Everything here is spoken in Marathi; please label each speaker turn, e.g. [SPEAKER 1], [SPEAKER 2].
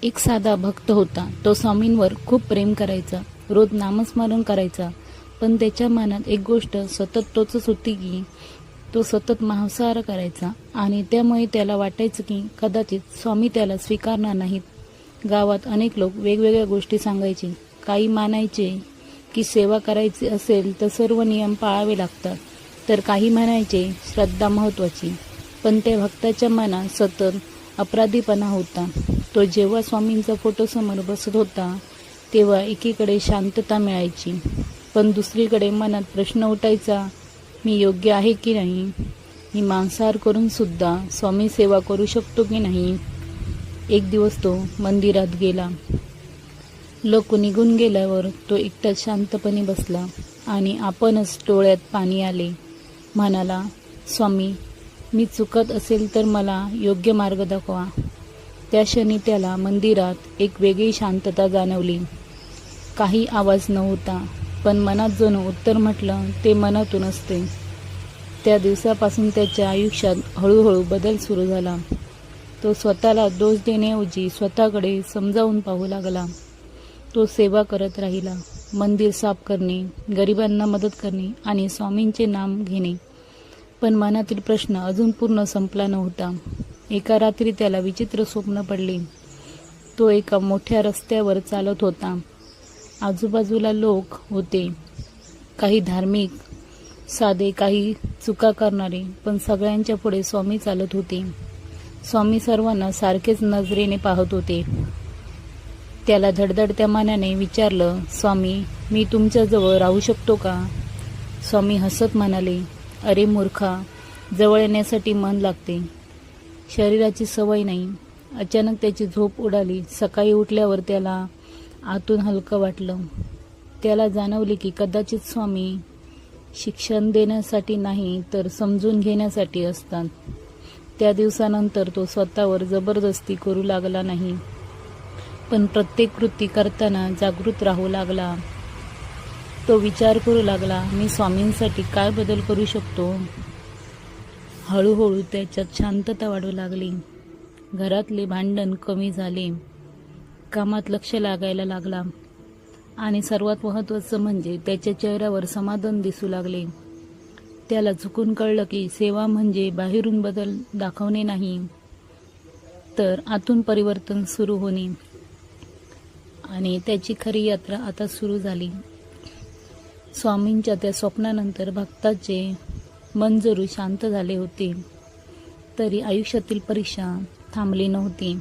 [SPEAKER 1] एक साधा भक्त होता. तो स्वामींवर खूप प्रेम करायचा, रोज नामस्मरण करायचा. पण त्याच्या मनात एक गोष्ट सतत टोचत होती की तो सतत मांसाहार करायचा आणि त्यामुळे त्याला वाटायचं की कदाचित स्वामी त्याला स्वीकारणार नाहीत. गावात अनेक लोक वेगवेगळ्या गोष्टी सांगायचे. काही मानायचे की सेवा करायची असेल तर सर्व नियम पाळावे लागतात, तर काही म्हणायचे श्रद्धा महत्त्वाची. पण त्या भक्ताच्या मनात सतत अपराधीपणा होता. तो जेव्हा स्वामींचा फोटोसमोर बसत होता तेव्हा एकीकडे शांतता मिळायची, पण दुसरीकडे मनात प्रश्न उठायचा, मी योग्य आहे की नाही? मी मांसाहार करून सुद्धा स्वामी सेवा करू शकतो की नाही? एक दिवस तो मंदिरात गेला. लोक निघून गेल्यावर तो एकटा शांतपणे बसला आणि आपणच डोळ्यात पाणी आले. म्हणाला, स्वामी, मी चुकत असेल तर मला योग्य मार्ग दाखवा. त्या क्षणी त्याला मंदिरात एक वेगळी शांतता जाणवली. काही आवाज नव्हता, पण मनात जणू उत्तर म्हटलं ते मनातून असते. त्या दिवसापासून त्याच्या आयुष्यात हळूहळू बदल सुरू झाला. तो स्वतःला दोष देण्याऐवजी स्वतःकडे समजावून पाहू लागला. तो सेवा करत राहिला, मंदिर साफ करणे, गरिबांना मदत करणे आणि स्वामींचे नाम घेणे. पण मनातील प्रश्न अजून पूर्ण संपला नव्हता. एका रात्री त्याला विचित्र स्वप्न पडले. तो एका मोठ्या रस्त्यावर चालत होता. आजूबाजूला लोक होते, काही धार्मिक, साधे, काही चुका करणारे, पण सगळ्यांच्या पुढे स्वामी चालत होते. स्वामी सर्वांना सारखेच नजरेने पाहत होते. त्याला धडधडत्या मनाने विचारलं, स्वामी, मी तुमच्याजवळ राहू शकतो का? स्वामी हसत म्हणाले, अरे मूर्खा, जवळ येण्यासाठी मन लागते, शरीराची सवय नाही. अचानक त्याची झोप उडाली. सकाळी उठल्यावर त्याला आतून हलकं वाटलं. त्याला जाणवले की कदाचित स्वामी शिक्षण देण्यासाठी नाही तर समजून घेण्यासाठी असतात. त्या दिवसानंतर तो स्वतःवर जबरदस्ती करू लागला नाही, पण प्रत्येक कृती करताना जागृत राहू लागला. तो विचार करू लागला, मी स्वामींसाठी काय बदल करू शकतो? हळूहळू त्याच्यात शांतता वाढू लागली. घरातले भांडण कमी झाले, कामात लक्ष लागायला लागला आणि सर्वात महत्त्वाचं म्हणजे त्याच्या चेहऱ्यावर समाधान दिसू लागले. त्याला चुकून कळलं की सेवा म्हणजे बाहेरून बदल दाखवणे नाही, तर आतून परिवर्तन सुरू होणे. आणि त्याची खरी यात्रा आता सुरू झाली. स्वामींच्या त्या स्वप्नानंतर भक्ताचे मन जरूर शांत झाले होते, तरी आयुष्यातील परीक्षा थांबली नव्हती.